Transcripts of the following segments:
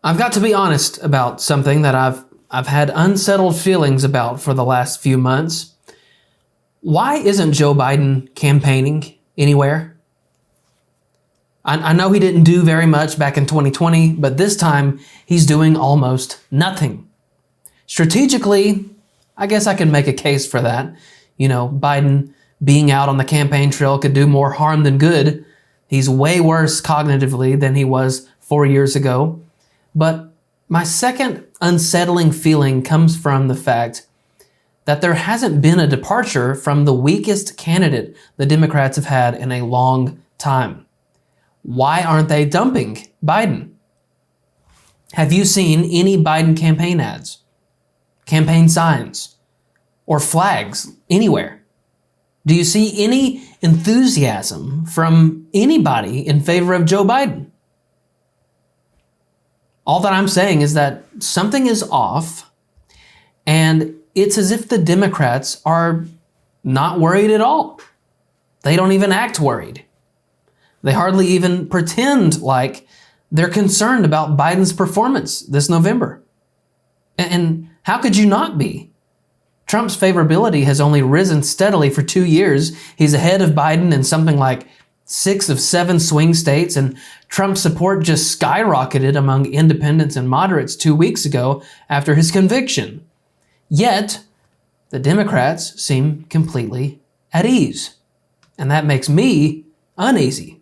I've got to be honest about something that I've had unsettled feelings about for the last few months. Why isn't Joe Biden campaigning anywhere? I know he didn't do very much back in 2020, but this time he's doing almost nothing. Strategically, I guess I can make a case for that. You know, Biden being out on the campaign trail could do more harm than good. He's way worse cognitively than he was 4 years ago. But my second unsettling feeling comes from the fact that there hasn't been a departure from the weakest candidate the Democrats have had in a long time. Why aren't they dumping Biden? Have you seen any Biden campaign ads, campaign signs, or flags anywhere? Do you see any enthusiasm from anybody in favor of Joe Biden? All that I'm saying is that something is off, and it's as if the Democrats are not worried at all. They don't even act worried. They hardly even pretend like they're concerned about Biden's performance this November. And how could you not be? Trump's favorability has only risen steadily for 2 years. He's ahead of Biden in something like 6 of 7 swing states, and Trump's support just skyrocketed among independents and moderates 2 weeks ago after his conviction. Yet, the Democrats seem completely at ease, and that makes me uneasy.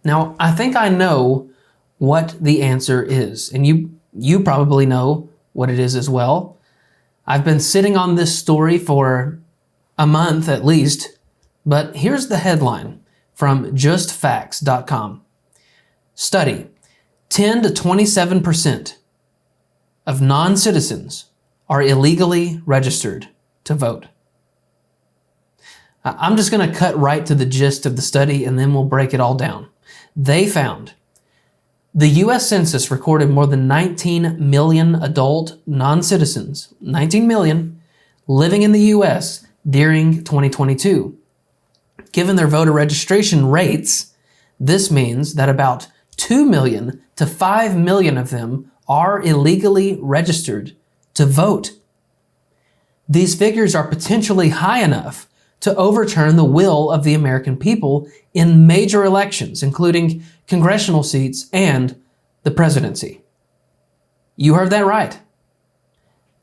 Now, I think I know what the answer is, and you probably know what it is as well. I've been sitting on this story for a month at least, but here's the headline from justfacts.com. Study: 10 to 27% of non-citizens are illegally registered to vote. I'm just going to cut right to the gist of the study and then we'll break it all down. They found the U.S. Census recorded more than 19 million adult non-citizens, 19 million, living in the U.S. during 2022. Given their voter registration rates, this means that about 2 million to 5 million of them are illegally registered to vote. These figures are potentially high enough to overturn the will of the American people in major elections, including congressional seats and the presidency. You heard that right.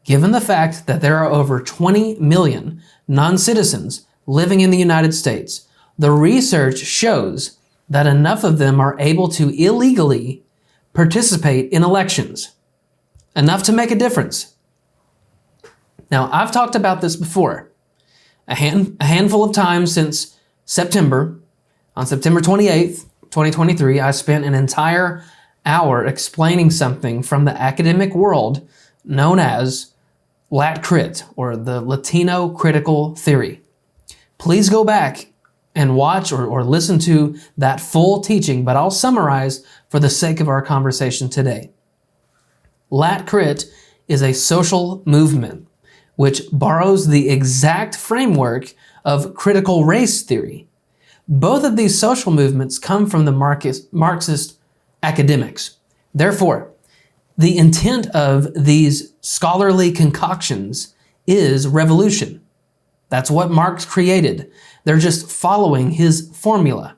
Given the fact that there are over 20 million non-citizens living in the United States, the research shows that enough of them are able to illegally participate in elections, enough to make a difference. Now, I've talked about this before, a handful of times since September. On September 28th, 2023, I spent an entire hour explaining something from the academic world known as LAT-CRIT, or the Latino Critical Theory. Please go back and watch or listen to that full teaching, but I'll summarize for the sake of our conversation today. LAT-CRIT is a social movement which borrows the exact framework of critical race theory. Both of these social movements come from the Marxist academics. Therefore, the intent of these scholarly concoctions is revolution. That's what Marx created. They're just following his formula.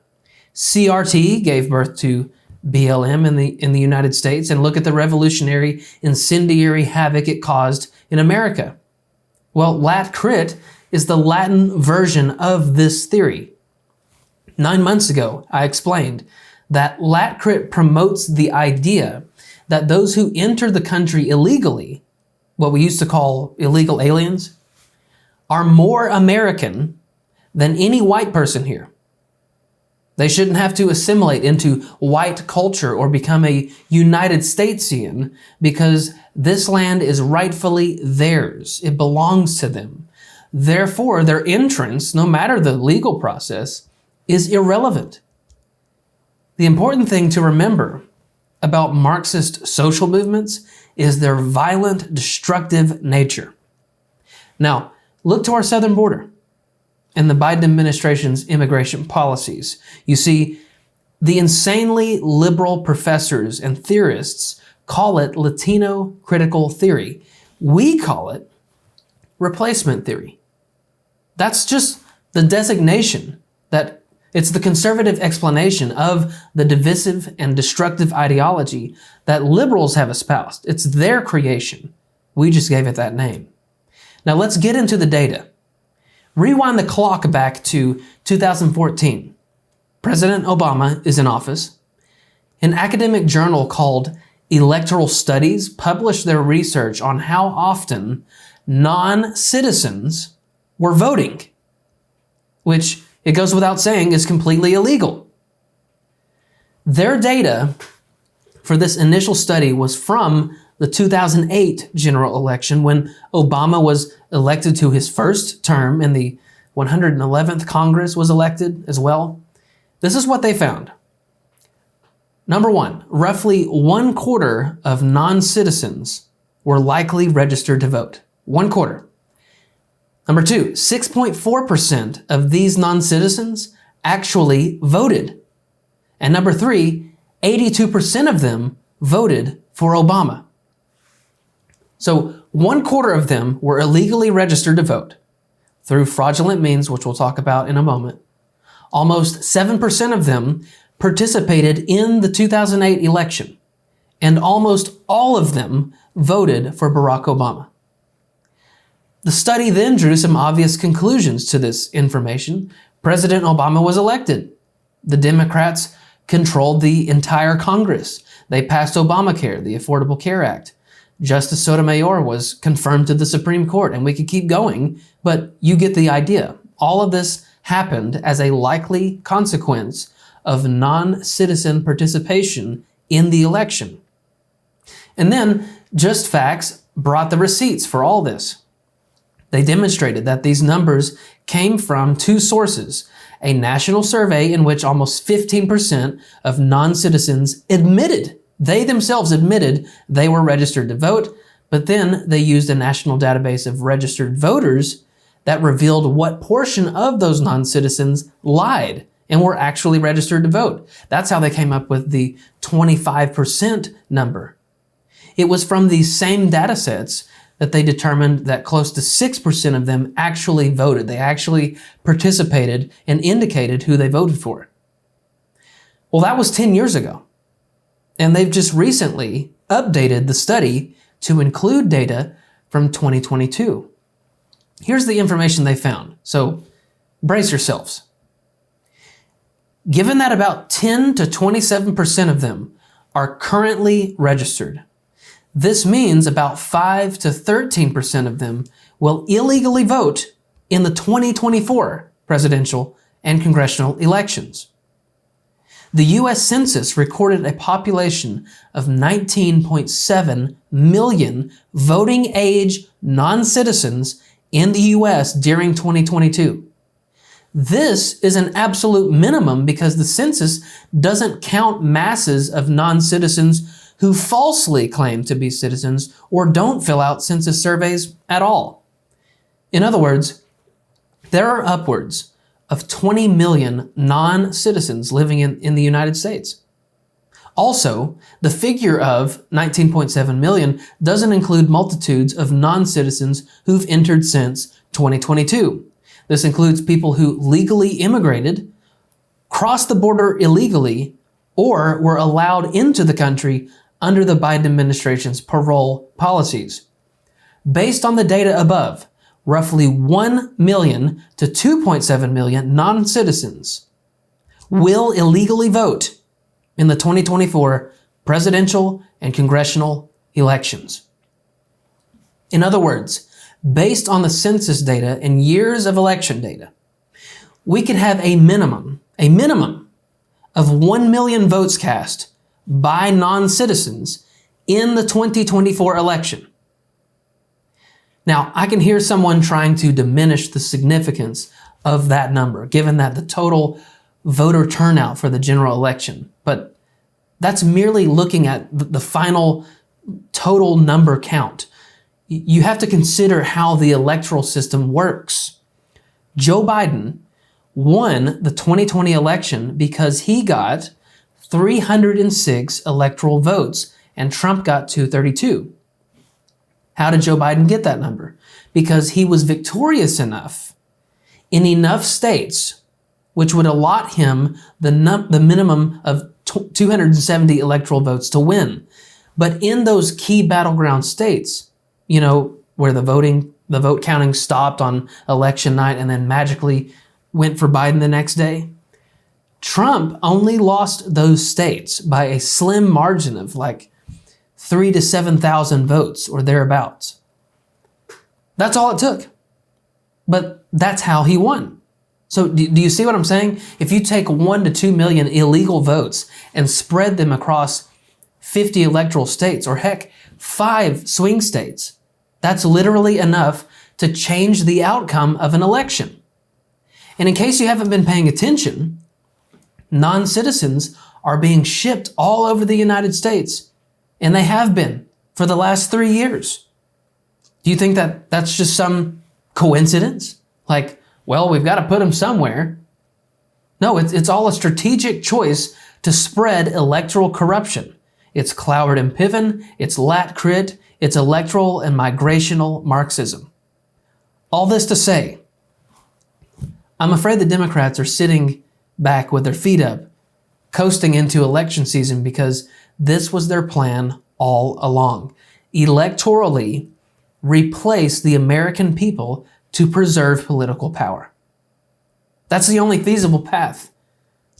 CRT gave birth to BLM in the United States, and look at the revolutionary, incendiary havoc it caused in America. Well, LAT-CRIT is the Latin version of this theory. 9 months ago, I explained that LAT-CRIT promotes the idea that those who enter the country illegally, what we used to call illegal aliens, are more American than any white person here. They shouldn't have to assimilate into white culture or become a United Statesian because this land is rightfully theirs. It belongs to them. Therefore, their entrance, no matter the legal process, is irrelevant. The important thing to remember about Marxist social movements is their violent, destructive nature. Now, look to our southern border and the Biden administration's immigration policies. You see, The insanely liberal professors and theorists call it Latino critical theory. We call it replacement theory. That's just the designation, that it's the conservative explanation of the divisive and destructive ideology that liberals have espoused. It's their creation. We just gave it that name. Now let's get into the data. Rewind the clock back to 2014. President Obama is in office. An academic journal called Electoral Studies published their research on how often non-citizens were voting, which, it goes without saying, is completely illegal. Their data for this initial study was from the 2008 general election, when Obama was elected to his first term and the 111th Congress was elected as well. This is what they found. Number one, roughly 1/4 of non-citizens were likely registered to vote. 1/4. Number two, 6.4% of these non-citizens actually voted. And number three, 82% of them voted for Obama. So 1/4 of them were illegally registered to vote through fraudulent means, which we'll talk about in a moment. Almost 7% of them participated in the 2008 election, and almost all of them voted for Barack Obama. The study then drew some obvious conclusions to this information. President Obama was elected. The Democrats controlled the entire Congress. They passed Obamacare, the Affordable Care Act. Justice Sotomayor was confirmed to the Supreme Court, and we could keep going, but you get the idea. All of this happened as a likely consequence of non-citizen participation in the election. And then Just Facts brought the receipts for all this. They demonstrated that these numbers came from two sources: a national survey in which almost 15% of non-citizens they themselves admitted they were registered to vote, but then they used a national database of registered voters that revealed what portion of those non-citizens lied and were actually registered to vote. That's how they came up with the 25% number. It was from these same data sets that they determined that close to 6% of them actually voted. They actually participated and indicated who they voted for. Well, that was 10 years ago. And they've just recently updated the study to include data from 2022. Here's the information they found. So brace yourselves. Given that about 10 to 27% of them are currently registered, this means about 5 to 13% of them will illegally vote in the 2024 presidential and congressional elections. The U.S. Census recorded a population of 19.7 million voting age non-citizens in the U.S. during 2022. This is an absolute minimum because the census doesn't count masses of non-citizens who falsely claim to be citizens or don't fill out census surveys at all. In other words, there are upwards of 20 million non-citizens living in the United States. Also, the figure of 19.7 million doesn't include multitudes of non-citizens who've entered since 2022. This includes people who legally immigrated, crossed the border illegally, or were allowed into the country under the Biden administration's parole policies. Based on the data above, roughly 1 million to 2.7 million non-citizens will illegally vote in the 2024 presidential and congressional elections. In other words, based on the census data and years of election data, we could have a minimum of 1 million votes cast by non-citizens in the 2024 election. Now, I can hear someone trying to diminish the significance of that number, given that the total voter turnout for the general election, but that's merely looking at the final total number count. You have to consider how the electoral system works. Joe Biden won the 2020 election because he got 306 electoral votes, and Trump got 232. How did Joe Biden get that number? Because he was victorious enough in enough states which would allot him the minimum of 270 electoral votes to win. But in those key battleground states, where the vote counting stopped on election night and then magically went for Biden the next day, Trump only lost those states by a slim margin of like 3,000 to 7,000 votes or thereabouts. That's all it took. But that's how he won. So do you see what I'm saying? If you take 1 to 2 million illegal votes and spread them across 50 electoral states, or heck, 5 swing states, that's literally enough to change the outcome of an election. And in case you haven't been paying attention, non-citizens are being shipped all over the United States, and they have been for the last 3 years. Do you think that that's just some coincidence? Like, well, we've got to put them somewhere. No, it's all a strategic choice to spread electoral corruption. It's Cloward and Piven, it's Lat Crit, it's electoral and migrational Marxism. All this to say, I'm afraid the Democrats are sitting back with their feet up, coasting into election season because this was their plan all along. Electorally replace the American people to preserve political power. That's the only feasible path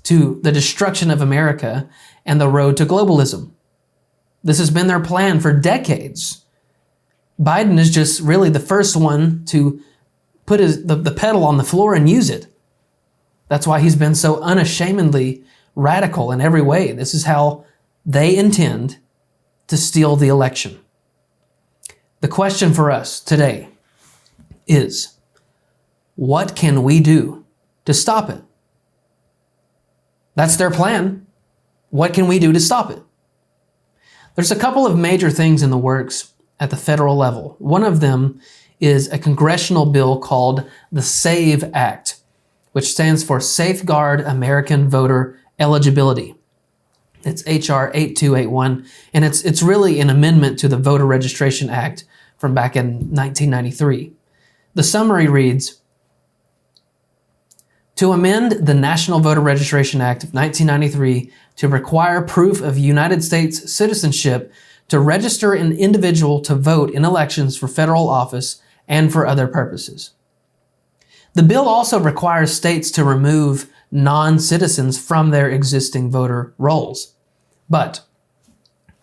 to the destruction of America and the road to globalism. This has been their plan for decades. Biden is just really the first one to put the pedal on the floor and use it. That's why he's been so unashamedly radical in every way. This is how they intend to steal the election. The question for us today is, what can we do to stop it? That's their plan. What can we do to stop it? There's a couple of major things in the works at the federal level. One of them is a congressional bill called the SAVE Act, which stands for Safeguard American Voter Eligibility. It's HR 8281, and it's really an amendment to the Voter Registration Act from back in 1993. The summary reads, to amend the National Voter Registration Act of 1993 to require proof of United States citizenship to register an individual to vote in elections for federal office and for other purposes. The bill also requires states to remove non-citizens from their existing voter rolls. But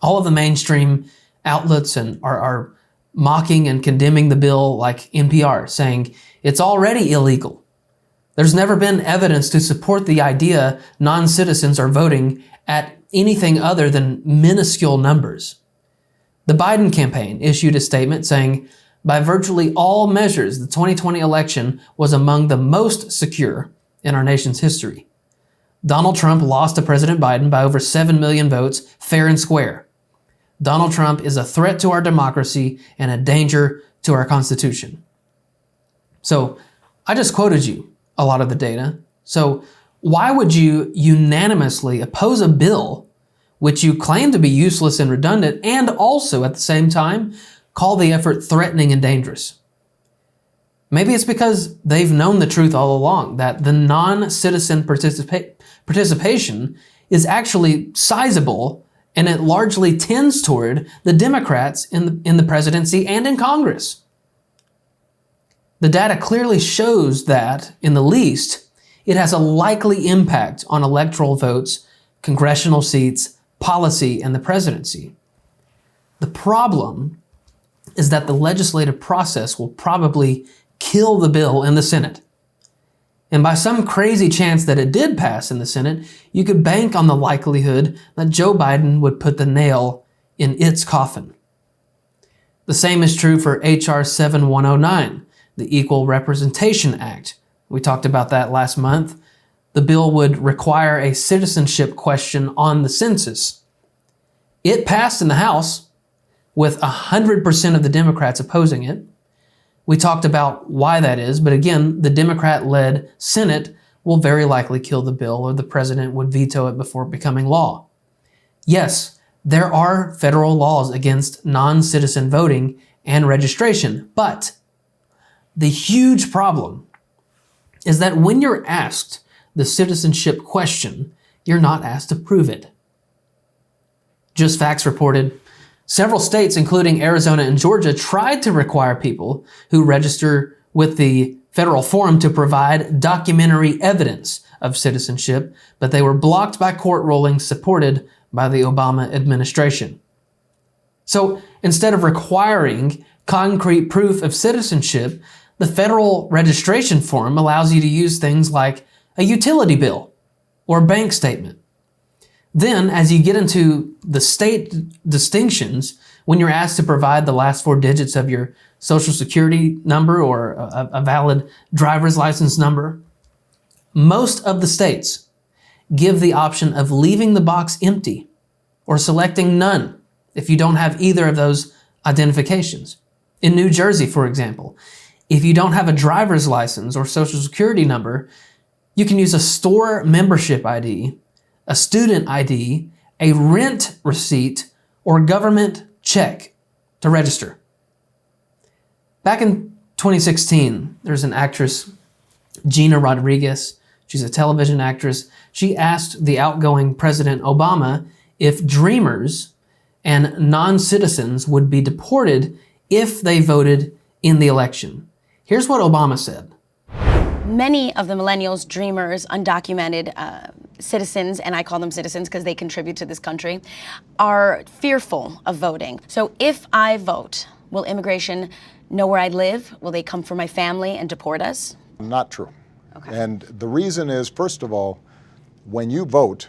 all of the mainstream outlets are mocking and condemning the bill, like NPR, saying it's already illegal. There's never been evidence to support the idea non-citizens are voting at anything other than minuscule numbers. The Biden campaign issued a statement saying, by virtually all measures, the 2020 election was among the most secure in our nation's history. Donald Trump lost to President Biden by over 7 million votes, fair and square. Donald Trump is a threat to our democracy and a danger to our Constitution. So I just quoted you a lot of the data. So why would you unanimously oppose a bill which you claim to be useless and redundant, and also at the same time call the effort threatening and dangerous? Maybe it's because they've known the truth all along, that the non-citizen participation is actually sizable, and it largely tends toward the Democrats in the presidency and in Congress. The data clearly shows that, in the least, it has a likely impact on electoral votes, congressional seats, policy, and the presidency. The problem is that the legislative process will probably kill the bill in the Senate. And by some crazy chance that it did pass in the Senate, you could bank on the likelihood that Joe Biden would put the nail in its coffin. The same is true for HR 7109, the Equal Representation Act. We talked about that last month. The bill would require a citizenship question on the census. It passed in the House with 100% of the Democrats opposing it. We talked about why that is, but again, the Democrat-led Senate will very likely kill the bill, or the president would veto it before becoming law. Yes, there are federal laws against non-citizen voting and registration, but the huge problem is that when you're asked the citizenship question, you're not asked to prove it. Just Facts reported, several states, including Arizona and Georgia, tried to require people who register with the federal form to provide documentary evidence of citizenship, but they were blocked by court rulings supported by the Obama administration. So instead of requiring concrete proof of citizenship, the federal registration form allows you to use things like a utility bill or a bank statement. Then, as you get into the state distinctions, when you're asked to provide the last 4 digits of your social security number or a valid driver's license number, most of the states give the option of leaving the box empty or selecting none if you don't have either of those identifications. In New Jersey, for example, if you don't have a driver's license or social security number, you can use a store membership ID, a student ID, a rent receipt, or government check to register. Back in 2016, there's an actress, Gina Rodriguez. She's a television actress. She asked the outgoing President Obama if Dreamers and non-citizens would be deported if they voted in the election. Here's what Obama said. Many of the millennials, dreamers, undocumented citizens, and I call them citizens because they contribute to this country, are fearful of voting. So if I vote, will immigration know where I live? Will they come for my family and deport us? Not true. Okay. And the reason is, first of all, when you vote,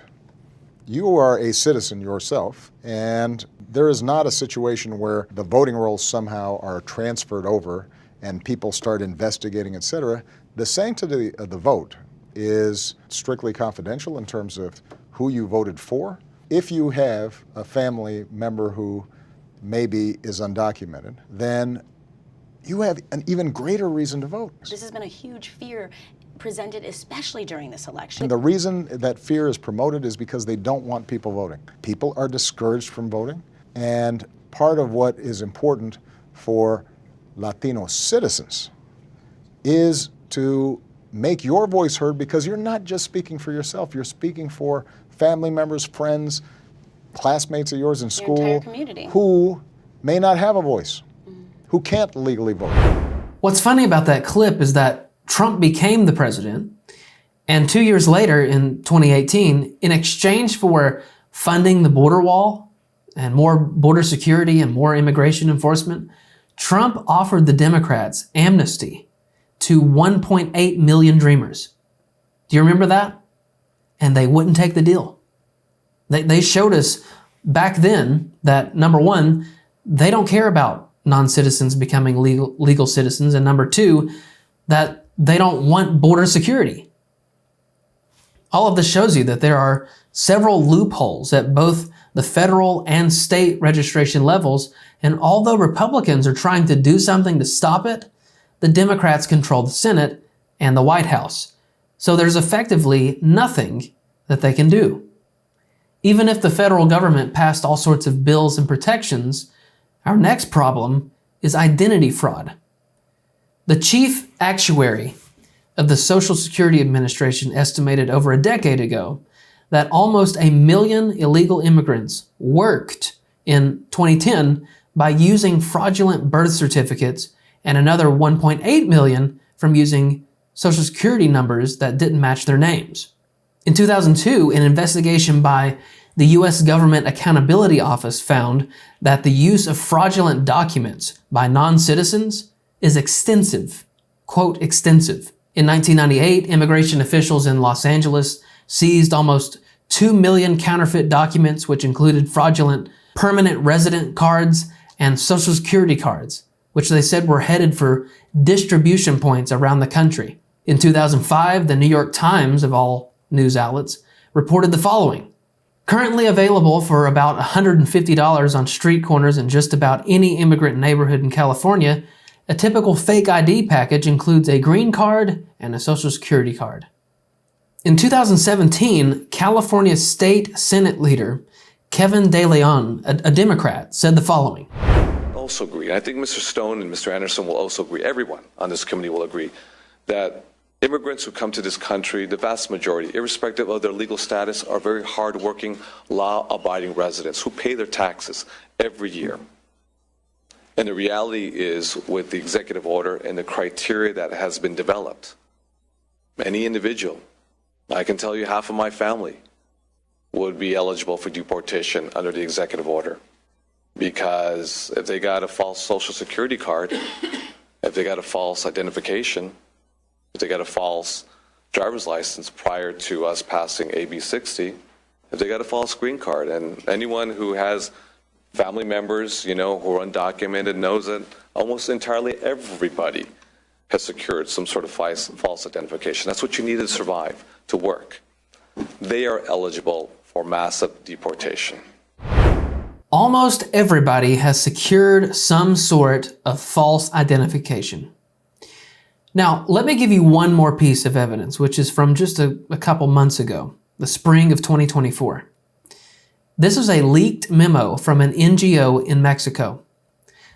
you are a citizen yourself, and there is not a situation where the voting rolls somehow are transferred over and people start investigating, etc. The sanctity of the vote is strictly confidential in terms of who you voted for. If you have a family member who maybe is undocumented, then you have an even greater reason to vote. This has been a huge fear presented, especially during this election. And the reason that fear is promoted is because they don't want people voting. People are discouraged from voting, and part of what is important for Latino citizens is to make your voice heard, because you're not just speaking for yourself, you're speaking for family members, friends, classmates of yours in school, your entire community, who may not have a voice, who can't legally vote. What's funny about that clip is that Trump became the president, and 2 years later in 2018, in exchange for funding the border wall and more border security and more immigration enforcement, Trump offered the Democrats amnesty to 1.8 million dreamers. Do you remember that? And they wouldn't take the deal. They showed us back then that, number one, they don't care about non-citizens becoming legal citizens, and number two, that they don't want border security. All of this shows you that there are several loopholes at both the federal and state registration levels, and although Republicans are trying to do something to stop it, the Democrats control the Senate and the White House. So there's effectively nothing that they can do. Even if the federal government passed all sorts of bills and protections, our next problem is identity fraud. The chief actuary of the Social Security Administration estimated over a decade ago that almost 1 million illegal immigrants worked in 2010 by using fraudulent birth certificates, and another 1.8 million from using Social Security numbers that didn't match their names. In 2002, an investigation by the U.S. Government Accountability Office found that the use of fraudulent documents by non-citizens is extensive, quote, extensive. In 1998, immigration officials in Los Angeles seized almost 2 million counterfeit documents, which included fraudulent permanent resident cards and Social Security cards, which they said were headed for distribution points around the country. In 2005, the New York Times, of all news outlets, reported the following. Currently available for about $150 on street corners in just about any immigrant neighborhood in California, a typical fake ID package includes a green card and a Social Security card. In 2017, California State Senate leader Kevin De Leon, a Democrat, said the following. Also agree. I think Mr. Stone and Mr. Anderson will also agree. Everyone on this committee will agree that immigrants who come to this country, the vast majority, irrespective of their legal status, are very hardworking, law-abiding residents who pay their taxes every year. And the reality is, with the executive order and the criteria that has been developed, any individual, I can tell you half of my family would be eligible for deportation under the executive order. Because if they got a false social security card, if they got a false identification, if they got a false driver's license prior to us passing AB 60, if they got a false green card, and anyone who has family members, who are undocumented knows that almost entirely everybody has secured some sort of false identification. That's what you need to survive, to work. They are eligible for massive deportation. Almost everybody has secured some sort of false identification. Now, let me give you one more piece of evidence, which is from just a couple months ago, the spring of 2024. This is a leaked memo from an NGO in Mexico.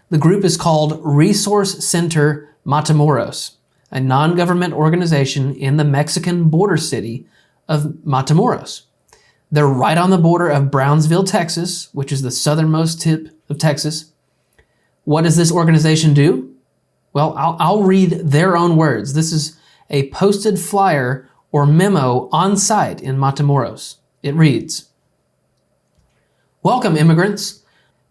The group is called Resource Center Matamoros, a non-government organization in the Mexican border city of Matamoros. They're right on the border of Brownsville, Texas, which is the southernmost tip of Texas. What does this organization do? Well, I'll read their own words. This is a posted flyer or memo on site in Matamoros. It reads, "Welcome, immigrants.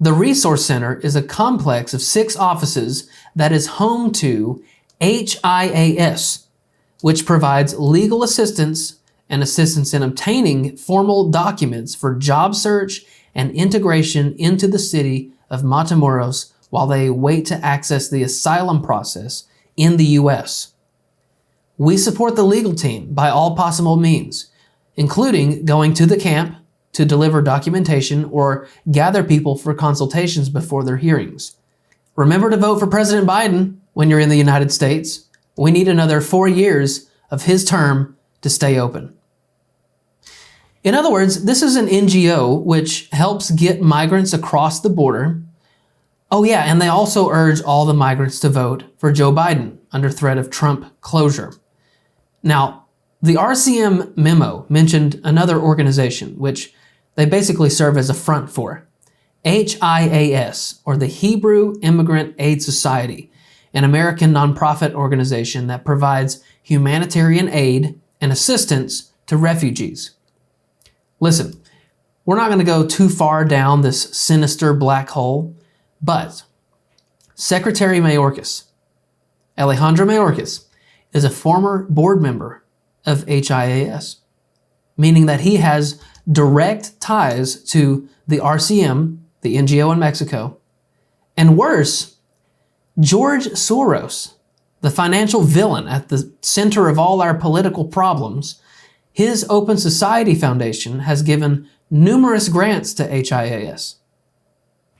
The Resource Center is a complex of 6 offices that is home to HIAS, which provides legal assistance and assistance in obtaining formal documents for job search and integration into the city of Matamoros while they wait to access the asylum process in the U.S. We support the legal team by all possible means, including going to the camp to deliver documentation or gather people for consultations before their hearings. Remember to vote for President Biden when you're in the United States. We need another 4 years of his term to stay open." In other words, this is an NGO which helps get migrants across the border. Oh yeah, and they also urge all the migrants to vote for Joe Biden under threat of Trump closure. Now, the RCM memo mentioned another organization, which they basically serve as a front for, HIAS, or the Hebrew Immigrant Aid Society, an American nonprofit organization that provides humanitarian aid and assistance to refugees. Listen, we're not going to go too far down this sinister black hole, but Secretary Mayorkas, Alejandro Mayorkas, is a former board member of HIAS, meaning that he has direct ties to the RCM, the NGO in Mexico, and worse, George Soros, the financial villain at the center of all our political problems. His Open Society Foundation has given numerous grants to HIAS.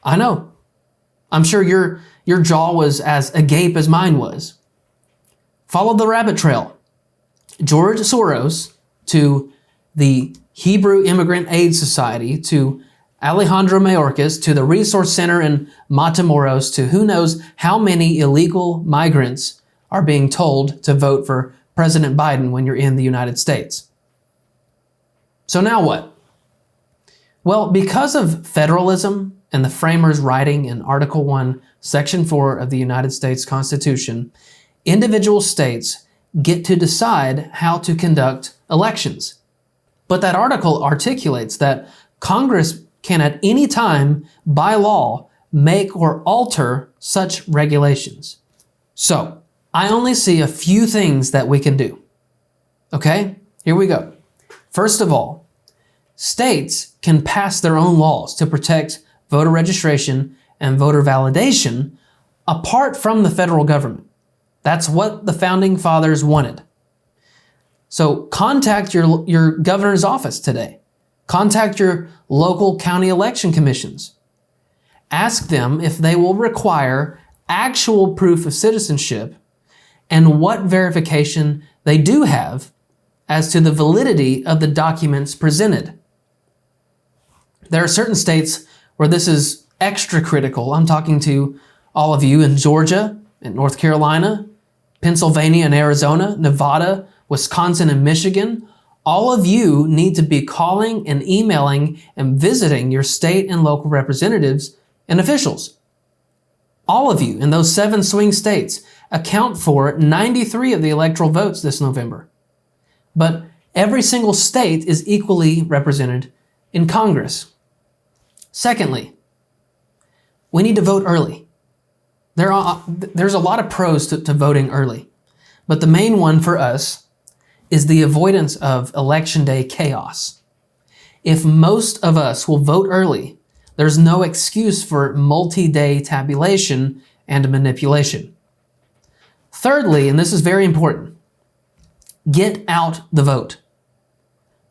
I know. I'm sure your jaw was as agape as mine was. Follow the rabbit trail. George Soros to the Hebrew Immigrant Aid Society, to Alejandro Mayorkas, to the Resource Center in Matamoros, to who knows how many illegal migrants are being told to vote for President Biden when you're in the United States. So now what? Well, because of federalism and the framers writing in Article 1, Section 4 of the United States Constitution, individual states get to decide how to conduct elections. But that article articulates that Congress can at any time, by law, make or alter such regulations. So, I only see a few things that we can do. Okay, here we go. First of all, states can pass their own laws to protect voter registration and voter validation apart from the federal government. That's what the founding fathers wanted. So contact your governor's office today. Contact your local county election commissions. Ask them if they will require actual proof of citizenship and what verification they do have as to the validity of the documents presented. There are certain states where this is extra critical. I'm talking to all of you in Georgia, in North Carolina, Pennsylvania and Arizona, Nevada, Wisconsin and Michigan. All of you need to be calling and emailing and visiting your state and local representatives and officials. All of you in those 7 swing states account for 93 of the electoral votes this November. But every single state is equally represented in Congress. Secondly, we need to vote early. There's a lot of pros to voting early, but the main one for us is the avoidance of election day chaos. If most of us will vote early, there's no excuse for multi-day tabulation and manipulation. Thirdly, and this is very important, get out the vote.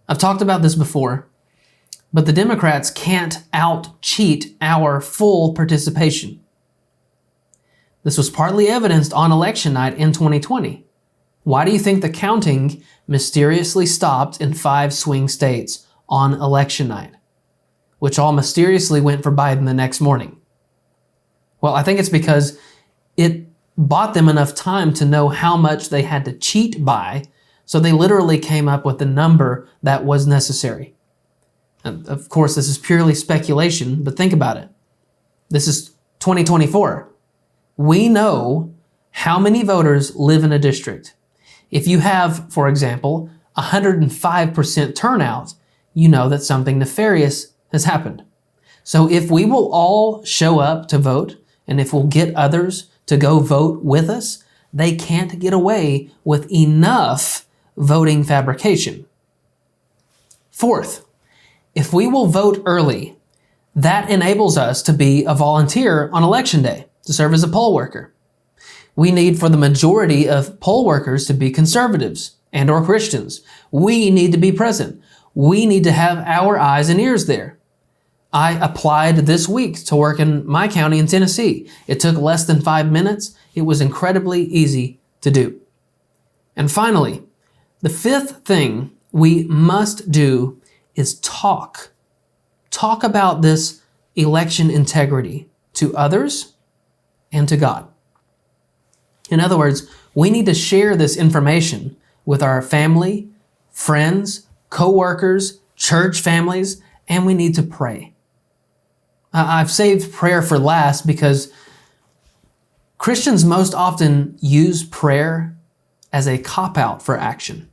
I've talked about this before, but the Democrats can't out-cheat our full participation. This was partly evidenced on election night in 2020. Why do you think the counting mysteriously stopped in 5 swing states on election night, which all mysteriously went for Biden the next morning? Well, I think it's because it bought them enough time to know how much they had to cheat by, so they literally came up with the number that was necessary. And of course, this is purely speculation, but think about it. This is 2024. We know how many voters live in a district. If you have, for example, 105% turnout, you know that something nefarious has happened. So if we will all show up to vote, and if we'll get others to go vote with us, they can't get away with enough voting fabrication. Fourth, if we will vote early, that enables us to be a volunteer on election day, to serve as a poll worker. We need for the majority of poll workers to be conservatives and or Christians. We need to be present. We need to have our eyes and ears there. I applied this week to work in my county in Tennessee. It took less than 5 minutes. It was incredibly easy to do. And finally, the fifth thing we must do is talk. Talk about this election integrity to others and to God. In other words, we need to share this information with our family, friends, co-workers, church families, and we need to pray. I've saved prayer for last because Christians most often use prayer as a cop-out for action.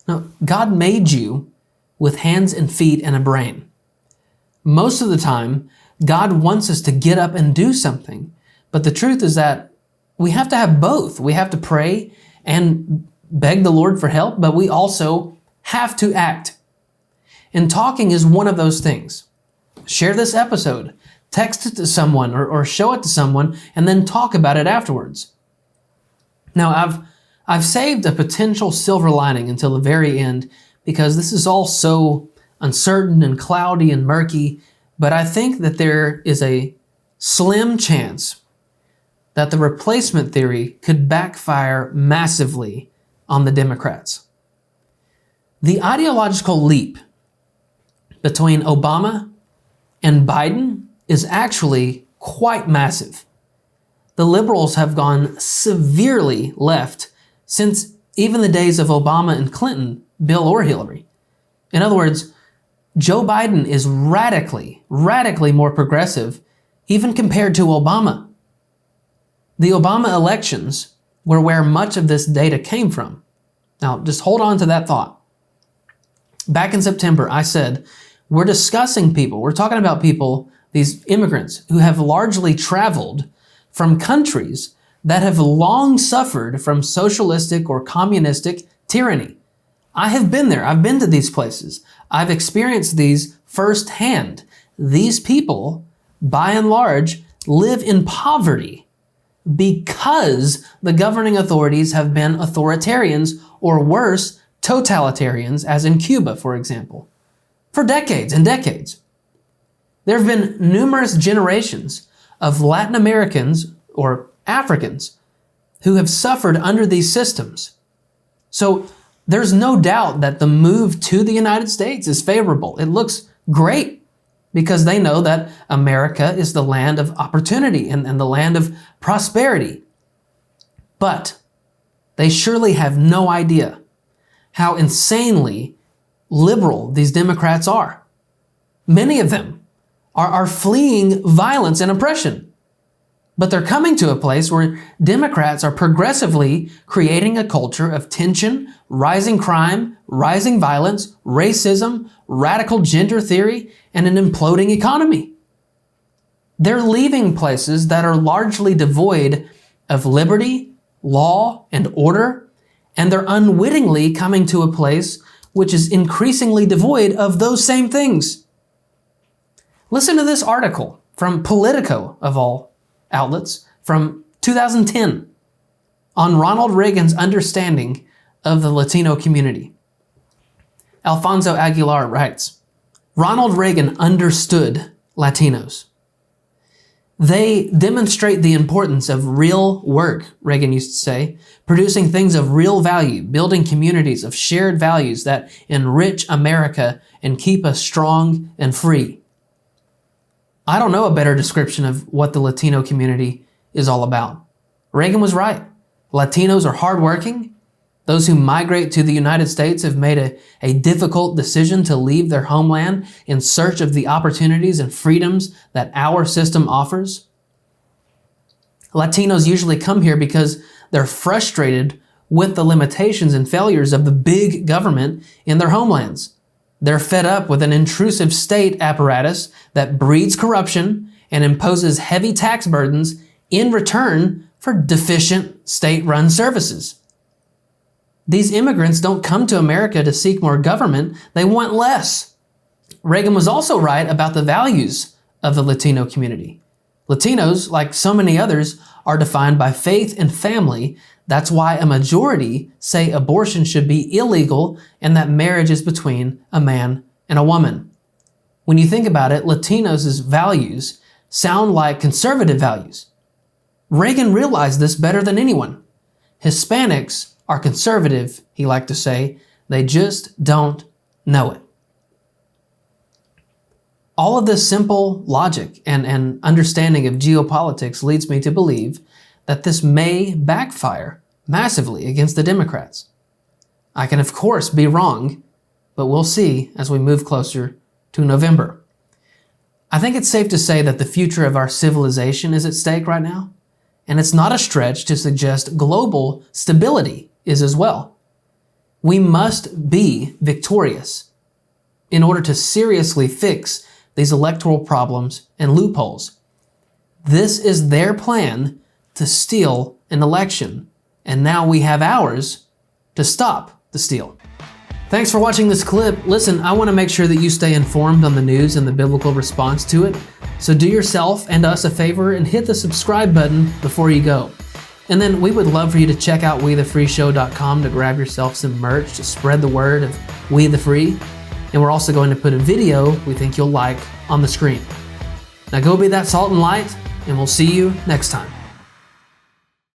Now, God made you with hands and feet and a brain. Most of the time, God wants us to get up and do something, but the truth is that we have to have both. We have to pray and beg the Lord for help, but we also have to act. And talking is one of those things. Share this episode, text it to someone or show it to someone, and then talk about it afterwards. Now, I've saved a potential silver lining until the very end because this is all so uncertain and cloudy and murky, but I think that there is a slim chance that the replacement theory could backfire massively on the Democrats. The ideological leap between Obama and Biden is actually quite massive. The liberals have gone severely left since even the days of Obama and Clinton, Bill or Hillary. In other words, Joe Biden is radically more progressive, even compared to Obama. The Obama elections were where much of this data came from. Now, just hold on to that thought. Back in September, I said, we're talking about people, these immigrants, who have largely traveled from countries that have long suffered from socialistic or communistic tyranny. I have been there. I've been to these places. I've experienced these firsthand. These people, by and large, live in poverty because the governing authorities have been authoritarians, or worse, totalitarians, as in Cuba, for example, for decades and decades. There have been numerous generations of Latin Americans or Africans who have suffered under these systems. So There's no doubt that the move to the United States is favorable. It looks great because they know that America is the land of opportunity and the land of prosperity. But they surely have no idea how insanely liberal these Democrats are. Many of them are fleeing violence and oppression. But they're coming to a place where Democrats are progressively creating a culture of tension, rising crime, rising violence, racism, radical gender theory, and an imploding economy. They're leaving places that are largely devoid of liberty, law, and order, and they're unwittingly coming to a place which is increasingly devoid of those same things. Listen to this article from Politico, of all outlets, from 2010 on Ronald Reagan's understanding of the Latino community. Alfonso Aguilar writes, Ronald Reagan understood Latinos. They demonstrate the importance of real work, Reagan used to say, producing things of real value, building communities of shared values that enrich America and keep us strong and free. I don't know a better description of what the Latino community is all about. Reagan was right. Latinos are hardworking. Those who migrate to the United States have made a difficult decision to leave their homeland in search of the opportunities and freedoms that our system offers. Latinos usually come here because they're frustrated with the limitations and failures of the big government in their homelands. They're fed up with an intrusive state apparatus that breeds corruption and imposes heavy tax burdens in return for deficient state-run services. These immigrants don't come to America to seek more government, they want less. Reagan was also right about the values of the Latino community. Latinos, like so many others, are defined by faith and family. That's why a majority say abortion should be illegal and that marriage is between a man and a woman. When you think about it, Latinos' values sound like conservative values. Reagan realized this better than anyone. Hispanics are conservative, he liked to say. They just don't know it. All of this simple logic and understanding of geopolitics leads me to believe that this may backfire massively against the Democrats. I can, of course, be wrong, but we'll see as we move closer to November. I think it's safe to say that the future of our civilization is at stake right now, and it's not a stretch to suggest global stability is as well. We must be victorious in order to seriously fix these electoral problems and loopholes. This is their plan to steal an election, and now we have ours to stop the steal. Thanks for watching this clip. Listen, I want to make sure that you stay informed on the news and the biblical response to it, so do yourself and us a favor and hit the subscribe button before you go. And then we would love for you to check out WeTheFreeShow.com to grab yourself some merch to spread the word of We The Free. And we're also going to put a video we think you'll like on the screen. Now go be that salt and light, and we'll see you next time.